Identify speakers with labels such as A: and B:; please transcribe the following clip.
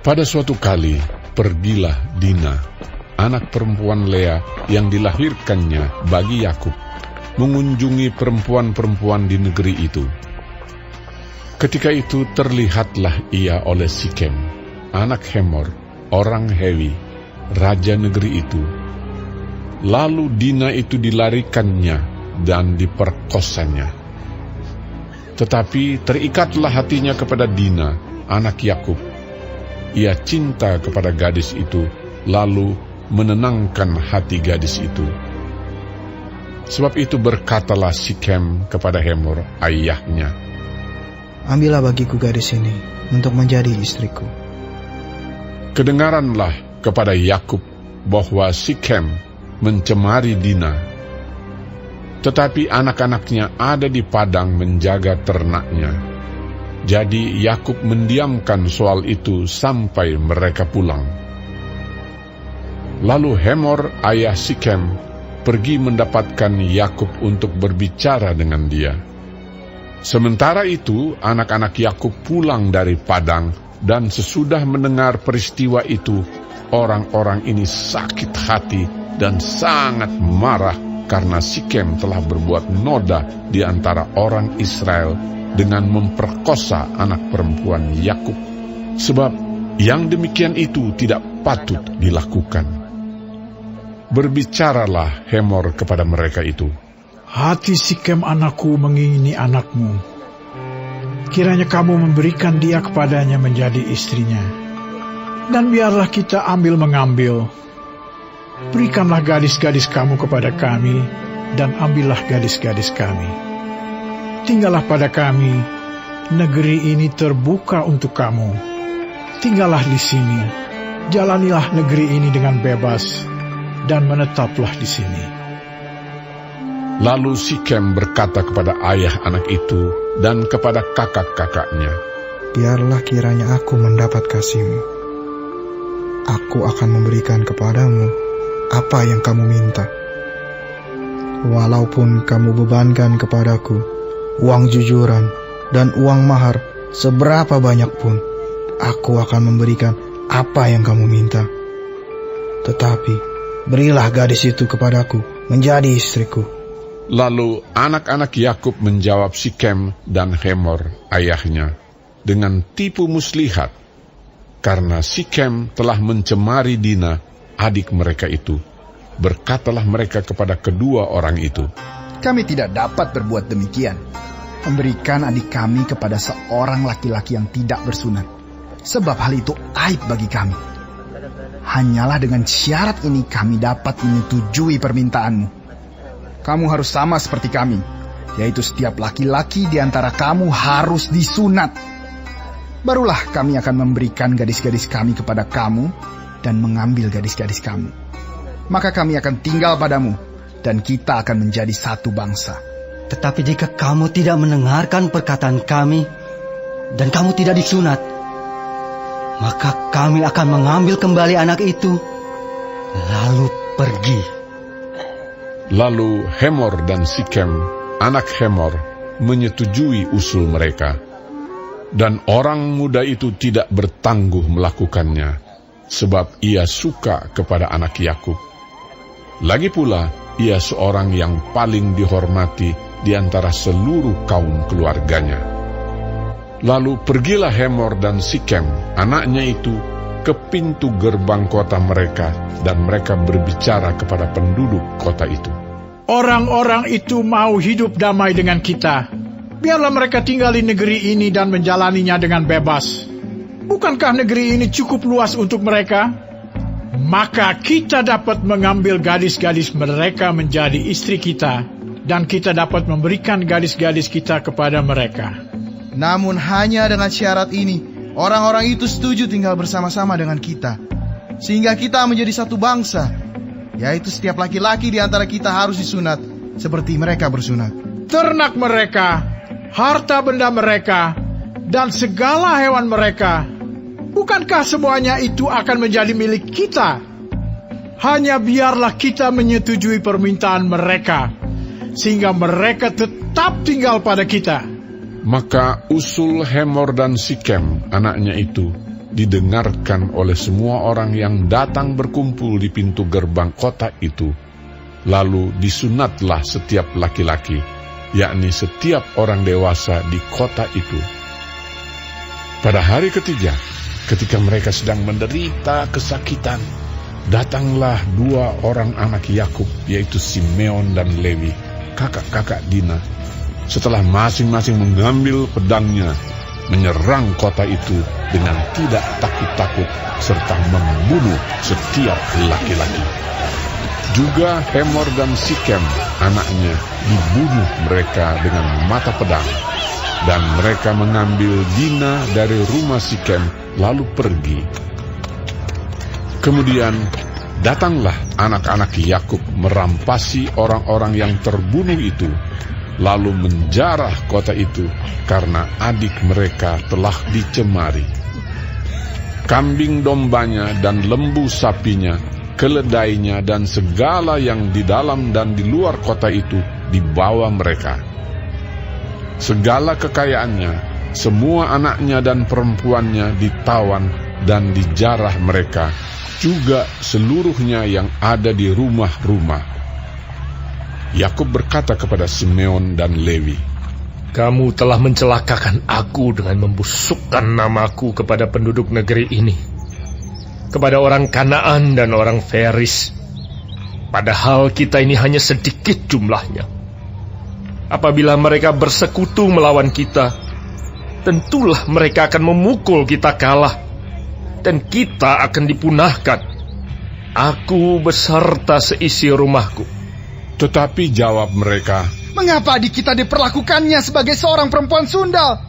A: Pada suatu kali, pergilah Dina, anak perempuan Lea yang dilahirkannya bagi Yakub, mengunjungi perempuan-perempuan di negeri itu. Ketika itu terlihatlah ia oleh Sikem, anak Hemor, orang Hewi, raja negeri itu. Lalu Dina itu dilarikannya dan diperkosanya. Tetapi terikatlah hatinya kepada Dina, anak Yakub. Ia cinta kepada gadis itu, lalu menenangkan hati gadis itu. Sebab itu berkatalah Sikem kepada Hemor, ayahnya,
B: "Ambillah bagiku gadis ini untuk menjadi istriku."
A: Kedengaranlah kepada Yakub bahwa Sikem mencemari Dina. Tetapi anak-anaknya ada di padang menjaga ternaknya. Jadi Yakub mendiamkan soal itu sampai mereka pulang. Lalu Hemor, ayah Sikem, pergi mendapatkan Yakub untuk berbicara dengan dia. Sementara itu, anak-anak Yakub pulang dari padang, dan sesudah mendengar peristiwa itu, orang-orang ini sakit hati dan sangat marah karena Sikem telah berbuat noda di antara orang Israel dengan memperkosa anak perempuan Yakub, sebab yang demikian itu tidak patut dilakukan. Berbicaralah Hemor kepada mereka itu,
C: "Hati Sikem anakku mengingini anakmu. Kiranya kamu memberikan dia kepadanya menjadi istrinya. Dan biarlah kita ambil-mengambil. Berikanlah gadis-gadis kamu kepada kami, dan ambillah gadis-gadis kami. Tinggallah pada kami, negeri ini terbuka untuk kamu. Tinggallah di sini, jalanilah negeri ini dengan bebas, dan menetaplah di sini."
A: Lalu Sikem berkata kepada ayah anak itu dan kepada kakak-kakaknya,
B: "Biarlah kiranya aku mendapat kasihmu. Aku akan memberikan kepadamu apa yang kamu minta. Walaupun kamu bebankan kepadaku uang jujuran dan uang mahar seberapa banyak pun, aku akan memberikan apa yang kamu minta. Tetapi berilah gadis itu kepadaku menjadi istriku."
A: Lalu anak-anak Yakub menjawab Sikem dan Hemor, ayahnya, dengan tipu muslihat, karena Sikem telah mencemari Dina, adik mereka itu. Berkatalah mereka kepada kedua orang itu,
D: "Kami tidak dapat berbuat demikian, memberikan adik kami kepada seorang laki-laki yang tidak bersunat, sebab hal itu aib bagi kami. Hanyalah dengan syarat ini kami dapat menyetujui permintaanmu. Kamu harus sama seperti kami, yaitu setiap laki-laki di antara kamu harus disunat. Barulah kami akan memberikan gadis-gadis kami kepada kamu dan mengambil gadis-gadis kamu. Maka kami akan tinggal padamu, dan kita akan menjadi satu bangsa."
E: Tetapi jika kamu tidak mendengarkan perkataan kami, dan kamu tidak disunat, maka kami akan mengambil kembali anak itu, lalu pergi.
A: Lalu Hemor dan Sikem, anak Hemor, menyetujui usul mereka. Dan orang muda itu tidak bertangguh melakukannya, sebab ia suka kepada anak Yakub. Lagi pula, ia seorang yang paling dihormati di antara seluruh kaum keluarganya. Lalu pergilah Hemor dan Sikem, anaknya itu, ke pintu gerbang kota mereka, dan mereka berbicara kepada penduduk kota itu.
C: "Orang-orang itu mau hidup damai dengan kita. Biarlah mereka tinggal di negeri ini dan menjalaninya dengan bebas. Bukankah negeri ini cukup luas untuk mereka? Maka kita dapat mengambil gadis-gadis mereka menjadi istri kita, dan kita dapat memberikan gadis-gadis kita kepada mereka."
F: Namun hanya dengan syarat ini, orang-orang itu setuju tinggal bersama-sama dengan kita, sehingga kita menjadi satu bangsa, yaitu setiap laki-laki di antara kita harus disunat, seperti mereka bersunat.
C: Ternak mereka, harta benda mereka, dan segala hewan mereka, bukankah semuanya itu akan menjadi milik kita? Hanya biarlah kita menyetujui permintaan mereka, sehingga mereka tetap tinggal pada kita.
A: Maka usul Hemor dan Sikem, anaknya itu, didengarkan oleh semua orang yang datang berkumpul di pintu gerbang kota itu. Lalu disunatlah setiap laki-laki, yakni setiap orang dewasa di kota itu. Pada hari ketiga, ketika mereka sedang menderita kesakitan, datanglah 2 orang anak Yakub, yaitu Simeon dan Lewi, kakak-kakak Dina. Setelah masing-masing mengambil pedangnya, menyerang kota itu dengan tidak takut-takut serta membunuh setiap laki-laki. Juga Hemor dan Sikem, anaknya, dibunuh mereka dengan mata pedang. Dan mereka mengambil Dina dari rumah Sikem lalu pergi. Kemudian datanglah anak-anak Yakub merampasi orang-orang yang terbunuh itu, lalu menjarah kota itu karena adik mereka telah dicemari. Kambing dombanya dan lembu sapinya, keledainya dan segala yang di dalam dan di luar kota itu dibawa mereka. Segala kekayaannya, semua anaknya dan perempuannya ditawan dan dijarah mereka, juga seluruhnya yang ada di rumah-rumah. Yakub berkata kepada Simeon dan Lewi,
G: "Kamu telah mencelakakan aku dengan membusukkan namaku kepada penduduk negeri ini, kepada orang Kanaan dan orang Feris. Padahal kita ini hanya sedikit jumlahnya. Apabila mereka bersekutu melawan kita, tentulah mereka akan memukul kita kalah, dan kita akan dipunahkan, aku beserta seisi rumahku."
A: Tetapi jawab mereka,
D: "Mengapa adik kita diperlakukannya sebagai seorang perempuan sundal?